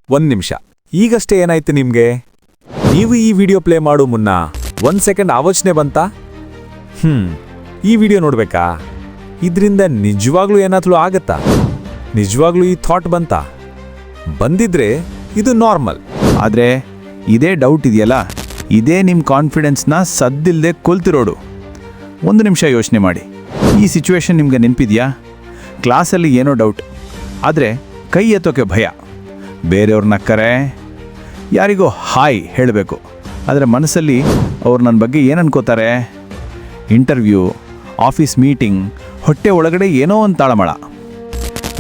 1 ನಿಮಿಷ. ಈಗಷ್ಟೇ ಏನಾಯ್ತು ನಿಮ್ಗೆ? ನೀವು ಈ ವಿಡಿಯೋ ಪ್ಲೇ ಮಾಡೋ ಮುನ್ನ 1 ಸೆಕೆಂಡ್ ಆಲೋಚನೆ ಬಂತಾ? ಈ ವಿಡಿಯೋ ನೋಡ್ಬೇಕಾ? ಇದರಿಂದ ನಿಜವಾಗ್ಲೂ ಏನಾದ್ರೂ ಆಗತ್ತಾ? ನಿಜವಾಗ್ಲೂ ಈ ಥಾಟ್ ಬಂತಾ? ಬಂದಿದ್ರೆ ಇದು ನಾರ್ಮಲ್. ಆದರೆ ಇದೇ ಡೌಟ್ ಇದೆಯಲ್ಲ, ಇದೇ ನಿಮ್ಮ ಕಾನ್ಫಿಡೆನ್ಸ್ನ ಸದ್ದಿಲ್ಲದೆ ಕೊಲ್ತಿರೋಡು. 1 ನಿಮಿಷ ಯೋಚನೆ ಮಾಡಿ. ಈ ಸಿಚುವೇಶನ್ ನಿಮಗೆ ನೆನಪಿದೆಯಾ? ಕ್ಲಾಸಲ್ಲಿ ಏನೋ ಡೌಟ್, ಆದರೆ ಕೈ ಎತ್ತೋಕೆ ಭಯ. ಬೇರೆಯವ್ರ ನಕ್ಕರೆ ಯಾರಿಗೋ ಹಾಯ್ ಹೇಳಬೇಕು, ಆದರೆ ಮನಸ್ಸಲ್ಲಿ ಅವ್ರು ನನ್ನ ಬಗ್ಗೆ ಏನು ಅನ್ಕೋತಾರೆ? ಇಂಟರ್ವ್ಯೂ, ಆಫೀಸ್ ಮೀಟಿಂಗ್, ಹೊಟ್ಟೆ ಒಳಗಡೆ ಏನೋ ಒಂದು ತಾಳಮಳ.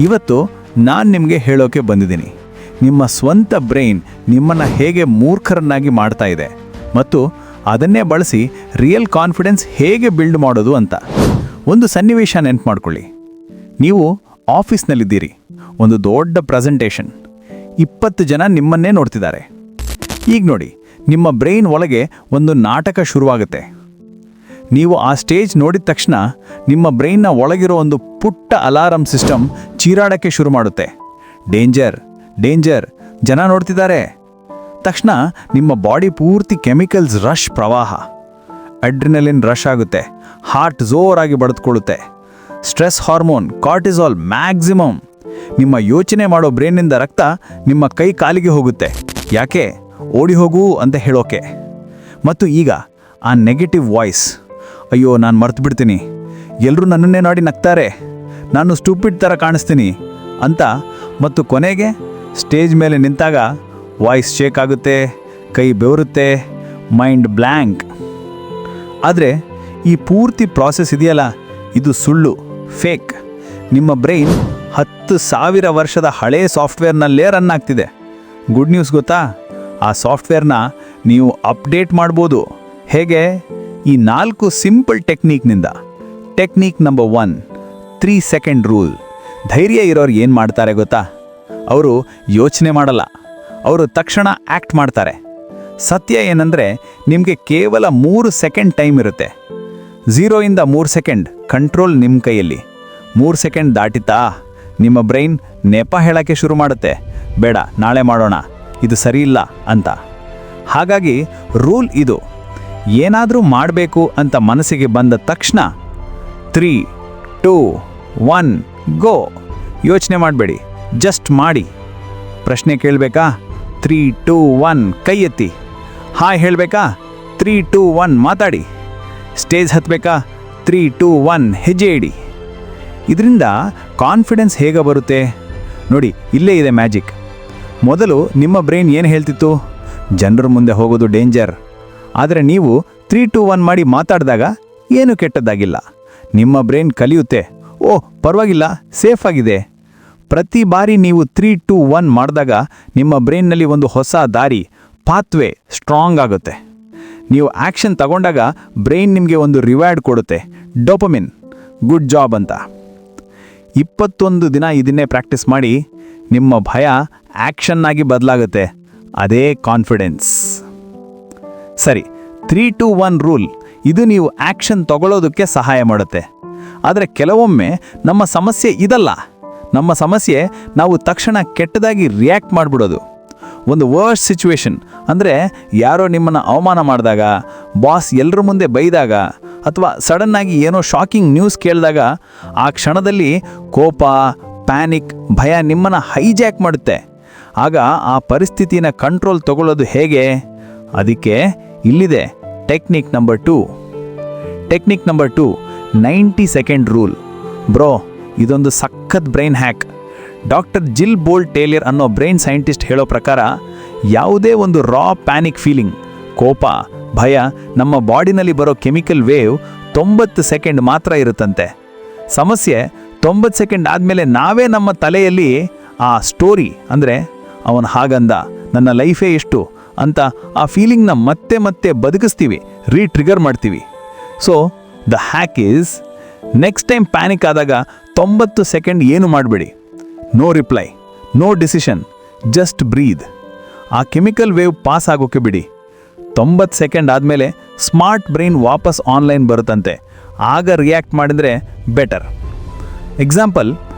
ಇವತ್ತು ನಾನು ನಿಮಗೆ ಹೇಳೋಕೆ ಬಂದಿದ್ದೀನಿ, ನಿಮ್ಮ ಸ್ವಂತ ಬ್ರೈನ್ ನಿಮ್ಮನ್ನು ಹೇಗೆ ಮೂರ್ಖರನ್ನಾಗಿ ಮಾಡ್ತಾ ಇದೆ ಮತ್ತು ಅದನ್ನೇ ಬಳಸಿ ರಿಯಲ್ ಕಾನ್ಫಿಡೆನ್ಸ್ ಹೇಗೆ ಬಿಲ್ಡ್ ಮಾಡೋದು ಅಂತ. ಒಂದು ಸನ್ನಿವೇಶ ನೆನ್ಪು ಮಾಡ್ಕೊಳ್ಳಿ. ನೀವು ಆಫೀಸ್ನಲ್ಲಿದ್ದೀರಿ, ಒಂದು ದೊಡ್ಡ ಪ್ರೆಸೆಂಟೇಷನ್, 20 ಜನ ನಿಮ್ಮನ್ನೇ ನೋಡ್ತಿದ್ದಾರೆ. ಈಗ ನೋಡಿ, ನಿಮ್ಮ ಬ್ರೈನ್ ಒಳಗೆ ಒಂದು ನಾಟಕ ಶುರುವಾಗುತ್ತೆ. ನೀವು ಆ ಸ್ಟೇಜ್ ನೋಡಿದ ತಕ್ಷಣ ನಿಮ್ಮ ಬ್ರೈನ್ನ ಒಳಗಿರೋ ಒಂದು ಪುಟ್ಟ ಅಲಾರಂ ಸಿಸ್ಟಮ್ ಚೀರಾಡಕ್ಕೆ ಶುರು ಮಾಡುತ್ತೆ. ಡೇಂಜರ್, ಡೇಂಜರ್, ಜನ ನೋಡ್ತಿದ್ದಾರೆ. ತಕ್ಷಣ ನಿಮ್ಮ ಬಾಡಿ ಪೂರ್ತಿ ಕೆಮಿಕಲ್ಸ್ ರಶ್ ಪ್ರವಾಹ, ಅಡ್ರಿನಲಿನ್ ರಶ್ ಆಗುತ್ತೆ, ಹಾರ್ಟ್ ಜೋರಾಗಿ ಬಡಿದುಕೊಳ್ಳುತ್ತೆ, ಸ್ಟ್ರೆಸ್ ಹಾರ್ಮೋನ್ ಕಾರ್ಟಿಸಾಲ್ ಮ್ಯಾಕ್ಸಿಮಮ್. ನಿಮ್ಮ ಯೋಚನೆ ಮಾಡೋ ಬ್ರೈನ್ನಿಂದ ರಕ್ತ ನಿಮ್ಮ ಕೈ ಕಾಲಿಗೆ ಹೋಗುತ್ತೆ. ಯಾಕೆ? ಓಡಿ ಹೋಗು ಅಂತ ಹೇಳೋಕೆ. ಮತ್ತು ಈಗ ಆ ನೆಗೆಟಿವ್ ವಾಯ್ಸ್, ಅಯ್ಯೋ ನಾನು ಮರ್ತು ಬಿಡ್ತೀನಿ, ಎಲ್ಲರೂ ನನ್ನನ್ನೇ ನೋಡಿ ನಗ್ತಾರೆ, ನಾನು ಸ್ಟೂಪಿಡ್ ಥರ ಕಾಣಿಸ್ತೀನಿ ಅಂತ. ಮತ್ತು ಕೊನೆಗೆ ಸ್ಟೇಜ್ ಮೇಲೆ ನಿಂತಾಗ ವಾಯ್ಸ್ ಶೇಕ್ ಆಗುತ್ತೆ, ಕೈ ಬೆವರುತ್ತೆ, ಮೈಂಡ್ ಬ್ಲ್ಯಾಂಕ್. ಆದರೆ ಈ ಪೂರ್ತಿ ಪ್ರಾಸೆಸ್ ಇದೆಯಲ್ಲ, ಇದು ಸುಳ್ಳು, ಫೇಕ್. ನಿಮ್ಮ ಬ್ರೈನ್ 10,000 ವರ್ಷದ ಹಳೇ ಸಾಫ್ಟ್ವೇರ್ನಲ್ಲೇ ರನ್ ಆಗ್ತಿದೆ. ಗುಡ್ ನ್ಯೂಸ್ ಗೊತ್ತಾ? ಆ ಸಾಫ್ಟ್ವೇರ್ನ ನೀವು ಅಪ್ಡೇಟ್ ಮಾಡ್ಬೋದು. ಹೇಗೆ? ಈ 4 ಸಿಂಪಲ್ ಟೆಕ್ನಿಕ್ನಿಂದ. Technique number 1, 3 second rule. ಧೈರ್ಯ ಇರೋರು ಏನು ಮಾಡ್ತಾರೆ ಗೊತ್ತಾ? ಅವರು ಯೋಚನೆ ಮಾಡಲ್ಲ, ಅವರು ತಕ್ಷಣ ಆ್ಯಕ್ಟ್ ಮಾಡ್ತಾರೆ. ಸತ್ಯ ಏನಂದರೆ, ನಿಮಗೆ ಕೇವಲ 3 ಸೆಕೆಂಡ್ ಟೈಮ್ ಇರುತ್ತೆ. 0 ಇಂದ 3 ಸೆಕೆಂಡ್ ಕಂಟ್ರೋಲ್ ನಿಮ್ಮ ಕೈಯಲ್ಲಿ. 3 ಸೆಕೆಂಡ್ ದಾಟಿತಾ ನಿಮ್ಮ ಬ್ರೈನ್ ನೆಪ ಹೇಳೋಕ್ಕೆ ಶುರು ಮಾಡುತ್ತೆ, ಬೇಡ ನಾಳೆ ಮಾಡೋಣ, ಇದು ಸರಿ ಇಲ್ಲ ಅಂತ. ಹಾಗಾಗಿ ರೂಲ್ ಇದು: ಏನಾದರೂ ಮಾಡಬೇಕು ಅಂತ ಮನಸ್ಸಿಗೆ ಬಂದ ತಕ್ಷಣ 3, 2, 1 ಗೋ. ಯೋಚನೆ ಮಾಡಬೇಡಿ, ಜಸ್ಟ್ ಮಾಡಿ. ಪ್ರಶ್ನೆ ಕೇಳಬೇಕಾ? 3, 2, 1 ಕೈ ಎತ್ತಿ. ಹಾಯ್ ಹೇಳಬೇಕಾ? 3, 2, 1 ಮಾತಾಡಿ. ಸ್ಟೇಜ್ ಹತ್ತಬೇಕಾ? 3, 2, 1 ಹೆಜ್ಜೆ ಇಡಿ. ಇದರಿಂದ ಕಾನ್ಫಿಡೆನ್ಸ್ ಹೇಗೆ ಬರುತ್ತೆ ನೋಡಿ, ಇಲ್ಲೇ ಇದೆ ಮ್ಯಾಜಿಕ್. ಮೊದಲು ನಿಮ್ಮ ಬ್ರೈನ್ ಏನು ಹೇಳ್ತಿತ್ತು? ಜನರ ಮುಂದೆ ಹೋಗೋದು ಡೇಂಜರ್. ಆದರೆ ನೀವು 3, 2, 1 ಮಾಡಿ ಮಾತಾಡಿದಾಗ ಏನೂ ಕೆಟ್ಟದ್ದಾಗಿಲ್ಲ. ನಿಮ್ಮ ಬ್ರೈನ್ ಕಲಿಯುತ್ತೆ, ಓ ಪರವಾಗಿಲ್ಲ, ಸೇಫ್ ಆಗಿದೆ. ಪ್ರತಿ ಬಾರಿ ನೀವು 3, 2, 1 ಮಾಡಿದಾಗ ನಿಮ್ಮ ಬ್ರೈನ್ನಲ್ಲಿ ಒಂದು ಹೊಸ ದಾರಿ, ಪಾತ್ವೇ ಸ್ಟ್ರಾಂಗ್ ಆಗುತ್ತೆ. ನೀವು ಆ್ಯಕ್ಷನ್ ತಗೊಂಡಾಗ ಬ್ರೈನ್ ನಿಮಗೆ ಒಂದು ರಿವಾರ್ಡ್ ಕೊಡುತ್ತೆ, ಡೋಪಮಿನ್, ಗುಡ್ ಜಾಬ್ ಅಂತ. 21 ದಿನ ಇದನ್ನೇ ಪ್ರಾಕ್ಟೀಸ್ ಮಾಡಿ, ನಿಮ್ಮ ಭಯ ಆ್ಯಕ್ಷನ್ನಾಗಿ ಬದಲಾಗುತ್ತೆ. ಅದೇ ಕಾನ್ಫಿಡೆನ್ಸ್. ಸರಿ, 3, 2, 1 ರೂಲ್, ಇದು ನೀವು ಆ್ಯಕ್ಷನ್ ತಗೊಳ್ಳೋದಕ್ಕೆ ಸಹಾಯ ಮಾಡುತ್ತೆ. ಆದರೆ ಕೆಲವೊಮ್ಮೆ ನಮ್ಮ ಸಮಸ್ಯೆ ಇದಲ್ಲ. ನಮ್ಮ ಸಮಸ್ಯೆ ನಾವು ತಕ್ಷಣ ಕೆಟ್ಟದಾಗಿ ರಿಯಾಕ್ಟ್ ಮಾಡಿಬಿಡೋದು. ಒಂದು ವರ್ಸ್ಟ್ ಸಿಚುವೇಶನ್ ಅಂದರೆ, ಯಾರೋ ನಿಮ್ಮನ್ನು ಅವಮಾನ ಮಾಡಿದಾಗ, ಬಾಸ್ ಎಲ್ಲರ ಮುಂದೆ ಬೈದಾಗ, ಅಥವಾ ಸಡನ್ನಾಗಿ ಏನೋ ಶಾಕಿಂಗ್ ನ್ಯೂಸ್ ಕೇಳಿದಾಗ, ಆ ಕ್ಷಣದಲ್ಲಿ ಕೋಪ, ಪ್ಯಾನಿಕ್, ಭಯ ನಿಮ್ಮನ್ನು ಹೈಜ್ಯಾಕ್ ಮಾಡುತ್ತೆ. ಆಗ ಆ ಪರಿಸ್ಥಿತಿನ ಕಂಟ್ರೋಲ್ ತಗೊಳ್ಳೋದು ಹೇಗೆ? ಅದಕ್ಕೆ ಇಲ್ಲಿದೆ technique number 2. Technique number 2, 90 second rule. Bro, ಇದೊಂದು ಸಖತ್ ಬ್ರೈನ್ ಹ್ಯಾಕ್. ಡಾಕ್ಟರ್ ಜಿಲ್ ಬೋಲ್ಟ್ ಟೇಲರ್ ಅನ್ನೋ ಬ್ರೈನ್ ಸೈಂಟಿಸ್ಟ್ ಹೇಳೋ ಪ್ರಕಾರ, ಯಾವುದೇ ಒಂದು ರಾ ಪ್ಯಾನಿಕ್ ಫೀಲಿಂಗ್, ಕೋಪ, ಭಯ, ನಮ್ಮ ಬಾಡಿನಲ್ಲಿ ಬರೋ ಕೆಮಿಕಲ್ ವೇವ್ 90 ಸೆಕೆಂಡ್ ಮಾತ್ರ ಇರುತ್ತಂತೆ. ಸಮಸ್ಯೆ 90 ಸೆಕೆಂಡ್ ಆದಮೇಲೆ ನಾವೇ ನಮ್ಮ ತಲೆಯಲ್ಲಿ ಆ ಸ್ಟೋರಿ, ಅಂದರೆ ಅವನು ಹಾಗಂದ, ನನ್ನ ಲೈಫೇ ಎಷ್ಟು ಅಂತ ಆ ಫೀಲಿಂಗ್ನ ಮತ್ತೆ ಮತ್ತೆ ಬದುಕಿಸ್ತೀವಿ, ರೀಟ್ರಿಗರ್ ಮಾಡ್ತೀವಿ. So the hack is, next time panic ಆದಾಗ 90 ಸೆಕೆಂಡ್ ಏನು ಮಾಡಬೇಡಿ. No reply, no decision, just breathe. ಆ ಕೆಮಿಕಲ್ ವೇವ್ ಪಾಸ್ ಆಗೋಕ್ಕೆ ಬಿಡಿ. 90 ಸೆಕೆಂಡ್ ಆದಮೇಲೆ ಸ್ಮಾರ್ಟ್ ಬ್ರೈನ್ ವಾಪಸ್ ಆನ್ಲೈನ್ ಬರುತ್ತಂತೆ. ಆಗ ರಿಯಾಕ್ಟ್ ಮಾಡಿದರೆ ಬೆಟರ್. ಎಕ್ಸಾಂಪಲ್,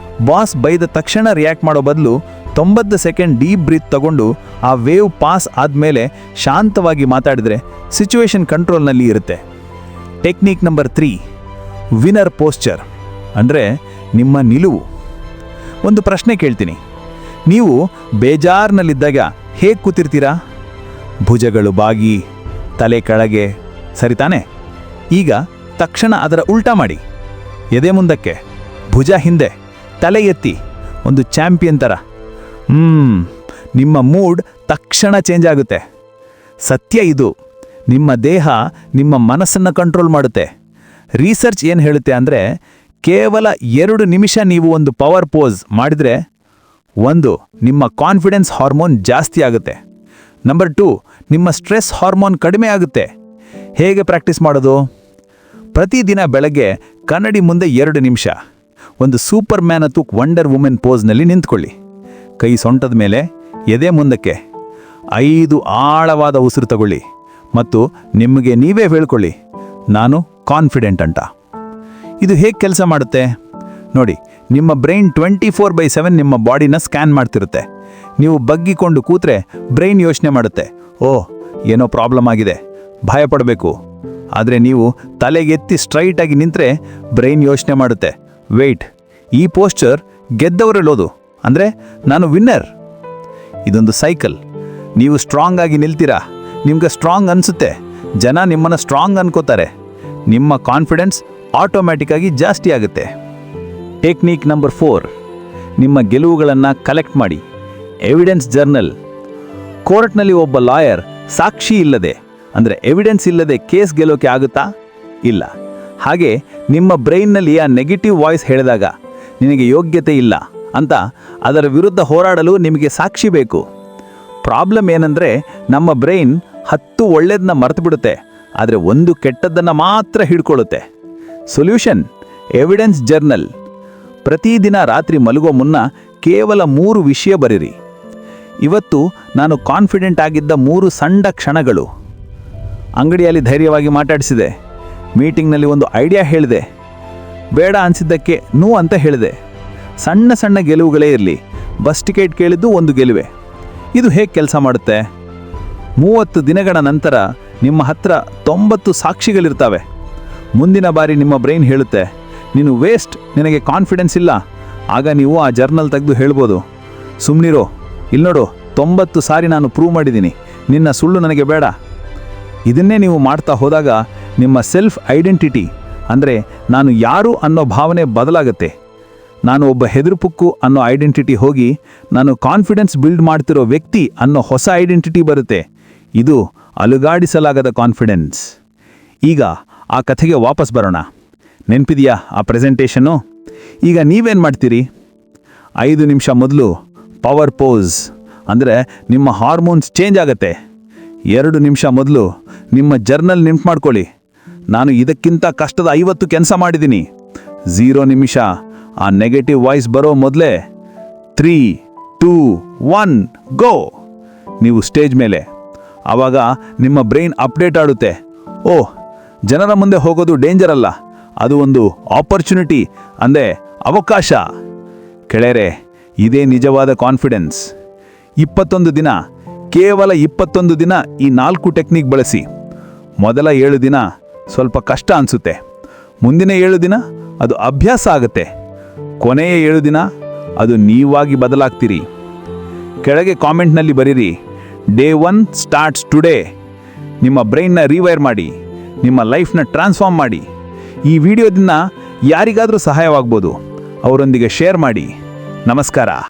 ಬಾಸ್ ಬೈದ ತಕ್ಷಣ ರಿಯಾಕ್ಟ್ ಮಾಡೋ ಬದಲು 90 ಸೆಕೆಂಡ್ ಡೀಪ್ ಬ್ರೀತ್ ತಗೊಂಡು ಆ ವೇವ್ ಪಾಸ್ ಆದಮೇಲೆ ಶಾಂತವಾಗಿ ಮಾತಾಡಿದ್ರೆ ಸಿಚುವೇಶನ್ ಕಂಟ್ರೋಲ್ನಲ್ಲಿ ಇರುತ್ತೆ. ಟೆಕ್ನಿಕ್ ನಂಬರ್ 3, ವಿನರ್ ಪೋಸ್ಚರ್ ಅಂದರೆ ನಿಮ್ಮ ನಿಲುವು. ಒಂದು ಪ್ರಶ್ನೆ ಕೇಳ್ತೀನಿ, ನೀವು ಬೇಜಾರ್ನಲ್ಲಿದ್ದಾಗ ಹೇಗೆ ಕೂತಿರ್ತೀರಾ? ಭುಜಗಳು ಬಾಗಿ, ತಲೆ ಕೆಳಗೆ, ಸರಿ ತಾನೆ? ಈಗ ತಕ್ಷಣ ಅದರ ಉಲ್ಟಾ ಮಾಡಿ. ಎದೆ ಮುಂದಕ್ಕೆ, ಭುಜ ಹಿಂದೆ, ತಲೆ ಎತ್ತಿ, ಒಂದು ಚಾಂಪಿಯನ್ ಥರ. ನಿಮ್ಮ ಮೂಡ್ ತಕ್ಷಣ ಚೇಂಜ್ ಆಗುತ್ತೆ. ಸತ್ಯ ಇದು, ನಿಮ್ಮ ದೇಹ ನಿಮ್ಮ ಮನಸ್ಸನ್ನು ಕಂಟ್ರೋಲ್ ಮಾಡುತ್ತೆ. ರಿಸರ್ಚ್ ಏನು ಹೇಳುತ್ತೆ ಅಂದರೆ, ಕೇವಲ 2 ನಿಮಿಷ ನೀವು ಒಂದು ಪವರ್ ಪೋಸ್ ಮಾಡಿದರೆ 1, ನಿಮ್ಮ ಕಾನ್ಫಿಡೆನ್ಸ್ ಹಾರ್ಮೋನ್ ಜಾಸ್ತಿ ಆಗುತ್ತೆ. ನಂಬರ್ 2, ನಿಮ್ಮ ಸ್ಟ್ರೆಸ್ ಹಾರ್ಮೋನ್ ಕಡಿಮೆ ಆಗುತ್ತೆ. ಹೇಗೆ ಪ್ರಾಕ್ಟೀಸ್ ಮಾಡೋದು? ಪ್ರತಿದಿನ ಬೆಳಗ್ಗೆ ಕನ್ನಡಿ ಮುಂದೆ 2 ನಿಮಿಷ ಒಂದು ಸೂಪರ್ ಮ್ಯಾನ್ ಅಥವಾ ವಂಡರ್ ವುಮೆನ್ ಪೋಸ್ನಲ್ಲಿ ನಿಂತ್ಕೊಳ್ಳಿ. ಕೈ ಸೊಂಟದ ಮೇಲೆ, ಎದೆ ಮುಂದಕ್ಕೆ, 5 ಆಳವಾದ ಉಸಿರು ತಗೊಳ್ಳಿ ಮತ್ತು ನಿಮಗೆ ನೀವೇ ಹೇಳ್ಕೊಳ್ಳಿ, ನಾನು ಕಾನ್ಫಿಡೆಂಟ್ ಅಂತ. ಇದು ಹೇಗೆ ಕೆಲಸ ಮಾಡುತ್ತೆ ನೋಡಿ. ನಿಮ್ಮ ಬ್ರೈನ್ 24/7 ನಿಮ್ಮ ಬಾಡಿನ ಸ್ಕ್ಯಾನ್ ಮಾಡ್ತಿರುತ್ತೆ. ನೀವು ಬಗ್ಗಿಕೊಂಡು ಕೂತ್ರೆ ಬ್ರೈನ್ ಯೋಚನೆ ಮಾಡುತ್ತೆ, ಓಹ್ ಏನೋ ಪ್ರಾಬ್ಲಮ್ ಆಗಿದೆ, ಭಯಪಡಬೇಕು. ಆದರೆ ನೀವು ತಲೆಗೆತ್ತಿ ಸ್ಟ್ರೈಟಾಗಿ ನಿಂತರೆ ಬ್ರೈನ್ ಯೋಚನೆ ಮಾಡುತ್ತೆ, ವೆಯ್ಟ್, ಈ ಪೋಸ್ಚರ್ ಗೆದ್ದವರೆಲ್ಲೋದು, ಅಂದರೆ ನಾನು ವಿನ್ನರ್. ಇದೊಂದು ಸೈಕಲ್. ನೀವು ಸ್ಟ್ರಾಂಗ್ ಆಗಿ ನಿಲ್ತೀರಾ, ನಿಮ್ಗೆ ಸ್ಟ್ರಾಂಗ್ ಅನಿಸುತ್ತೆ, ಜನ ನಿಮ್ಮನ್ನು ಸ್ಟ್ರಾಂಗ್ ಅನ್ಕೋತಾರೆ, ನಿಮ್ಮ ಕಾನ್ಫಿಡೆನ್ಸ್ ಆಟೋಮ್ಯಾಟಿಕ್ಕಾಗಿ ಜಾಸ್ತಿ ಆಗುತ್ತೆ. ಟೆಕ್ನಿಕ್ ನಂಬರ್ 4, ನಿಮ್ಮ ಗೆಲುವುಗಳನ್ನು ಕಲೆಕ್ಟ್ ಮಾಡಿ. Evidence journal. ಕೋರ್ಟ್ನಲ್ಲಿ ಒಬ್ಬ ಲಾಯರ್ ಸಾಕ್ಷಿ ಇಲ್ಲದೆ, ಅಂದರೆ ಎವಿಡೆನ್ಸ್ ಇಲ್ಲದೆ ಕೇಸ್ ಗೆಲ್ಲೋಕೆ ಆಗುತ್ತಾ? ಇಲ್ಲ. ಹಾಗೆ ನಿಮ್ಮ ಬ್ರೈನ್ನಲ್ಲಿ ಆ ನೆಗೆಟಿವ್ ವಾಯ್ಸ್ ಹೇಳಿದಾಗ ನಿನಗೆ ಯೋಗ್ಯತೆ ಇಲ್ಲ ಅಂತ ಅದರ ವಿರುದ್ಧ ಹೋರಾಡಲು ನಿಮಗೆ ಸಾಕ್ಷಿ ಬೇಕು. ಪ್ರಾಬ್ಲಮ್ ಏನಂದರೆ, ನಮ್ಮ ಬ್ರೈನ್ 10 ಒಳ್ಳೆಯದನ್ನ ಮರೆತು ಬಿಡುತ್ತೆ, ಆದರೆ 1 ಕೆಟ್ಟದ್ದನ್ನು ಮಾತ್ರ ಹಿಡ್ಕೊಳ್ಳುತ್ತೆ. Solution: evidence journal. ಪ್ರತಿದಿನ ರಾತ್ರಿ ಮಲಗೋ ಮುನ್ನ ಕೇವಲ 3 ವಿಷಯ ಬರೀರಿ. ಇವತ್ತು ನಾನು ಕಾನ್ಫಿಡೆಂಟ್ ಆಗಿದ್ದ 3 ಸಣ್ಣ ಕ್ಷಣಗಳು. ಅಂಗಡಿಯಲ್ಲಿ ಧೈರ್ಯವಾಗಿ ಮಾತಾಡಿಸಿದೆ, ಮೀಟಿಂಗ್ನಲ್ಲಿ ಒಂದು ಐಡಿಯಾ ಹೇಳಿದೆ, ಬೇಡ ಅನಿಸಿದ್ದಕ್ಕೆ ನೋ ಅಂತ ಹೇಳಿದೆ. ಸಣ್ಣ ಸಣ್ಣ ಗೆಲುವುಗಳೇ ಇರಲಿ. ಬಸ್ ಟಿಕೆಟ್ ಕೇಳಿದ್ದು ಒಂದು ಗೆಲುವೆ. ಇದು ಹೇಗೆ ಕೆಲಸ ಮಾಡುತ್ತೆ? 30 ದಿನಗಳ ನಂತರ ನಿಮ್ಮ ಹತ್ರ 90 ಸಾಕ್ಷಿಗಳಿರ್ತವೆ. ಮುಂದಿನ ಬಾರಿ ನಿಮ್ಮ ಬ್ರೈನ್ ಹೇಳುತ್ತೆ, ನೀನು ವೇಸ್ಟ್, ನಿನಗೆ ಕಾನ್ಫಿಡೆನ್ಸ್ ಇಲ್ಲ. ಆಗ ನೀವು ಆ ಜರ್ನಲ್ ತೆಗೆದು ಹೇಳ್ಬೋದು, ಸುಮ್ಮನಿರೋ, ಇಲ್ನೋಡು, 90 ಸಾರಿ ನಾನು ಪ್ರೂವ್ ಮಾಡಿದ್ದೀನಿ, ನಿನ್ನ ಸುಳ್ಳು ನನಗೆ ಬೇಡ. ಇದನ್ನೇ ನೀವು ಮಾಡ್ತಾ ಹೋದಾಗ ನಿಮ್ಮ ಸೆಲ್ಫ್ ಐಡೆಂಟಿಟಿ, ಅಂದರೆ ನಾನು ಯಾರು ಅನ್ನೋ ಭಾವನೆ ಬದಲಾಗುತ್ತೆ. ನಾನು ಒಬ್ಬ ಹೆದರುಪುಕ್ಕು ಅನ್ನೋ ಐಡೆಂಟಿಟಿ ಹೋಗಿ ನಾನು ಕಾನ್ಫಿಡೆನ್ಸ್ ಬಿಲ್ಡ್ ಮಾಡ್ತಿರೋ ವ್ಯಕ್ತಿ ಅನ್ನೋ ಹೊಸ ಐಡೆಂಟಿಟಿ ಬರುತ್ತೆ. ಇದು ಅಲುಗಾಡಿಸಲಾಗದ ಕಾನ್ಫಿಡೆನ್ಸ್. ಈಗ ಆ ಕಥೆಗೆ ವಾಪಸ್ ಬರೋಣ. ನೆನಪಿದೆಯಾ ಆ ಪ್ರೆಸೆಂಟೇಷನ್ನು? ಈಗ ನೀವೇನು ಮಾಡ್ತೀರಿ? 5 ನಿಮಿಷ ಮೊದಲು ಪವರ್ ಪೋಸ್, ಅಂದರೆ ನಿಮ್ಮ ಹಾರ್ಮೋನ್ಸ್ ಚೇಂಜ್ ಆಗುತ್ತೆ. 2 ನಿಮಿಷ ಮೊದಲು ನಿಮ್ಮ ಜರ್ನಲ್ ನೆನ್ಪು ಮಾಡ್ಕೊಳ್ಳಿ, ನಾನು ಇದಕ್ಕಿಂತ ಕಷ್ಟದ 50 ಕೆಲಸ ಮಾಡಿದ್ದೀನಿ. 0 ನಿಮಿಷ ಆ ನೆಗೆಟಿವ್ ವಾಯ್ಸ್ ಬರೋ ಮೊದಲೇ 3, 2, 1 ಗೋ. ನೀವು ಸ್ಟೇಜ್ ಮೇಲೆ. ಆವಾಗ ನಿಮ್ಮ ಬ್ರೈನ್ ಅಪ್ಡೇಟ್ ಆಡುತ್ತೆ, ಓಹ್, ಜನರ ಮುಂದೆ ಹೋಗೋದು ಡೇಂಜರ್ ಅಲ್ಲ, ಅದು ಒಂದು ಆಪರ್ಚುನಿಟಿ, ಅಂದರೆ ಅವಕಾಶ. ಕೆಳರೆ, ಇದೇ ನಿಜವಾದ ಕಾನ್ಫಿಡೆನ್ಸ್. 21 ದಿನ, ಕೇವಲ 21 ದಿನ ಈ 4 ಟೆಕ್ನಿಕ್ ಬಳಸಿ. ಮೊದಲ 7 ದಿನ ಸ್ವಲ್ಪ ಕಷ್ಟ ಅನಿಸುತ್ತೆ, ಮುಂದಿನ 7 ದಿನ ಅದು ಅಭ್ಯಾಸ ಆಗುತ್ತೆ, ಕೊನೆಯ 7 ದಿನ ಅದು ನೀವಾಗಿ ಬದಲಾಗ್ತೀರಿ. ಕೆಳಗೆ ಕಾಮೆಂಟ್ನಲ್ಲಿ ಬರೀರಿ, ಡೇ 1 ಸ್ಟಾರ್ಟ್ಸ್ ಟುಡೇ. ನಿಮ್ಮ ಬ್ರೈನ್ನ ರಿವೈರ್ ಮಾಡಿ, ನಿಮ್ಮ ಲೈಫ್ನ ಟ್ರಾನ್ಸ್ಫಾರ್ಮ್ ಮಾಡಿ. ಈ ವಿಡಿಯೋದಿಂದ ಯಾರಿಗಾದರೂ ಸಹಾಯವಾಗ್ಬೋದು, ಅವರೊಂದಿಗೆ ಶೇರ್ ಮಾಡಿ. ನಮಸ್ಕಾರ.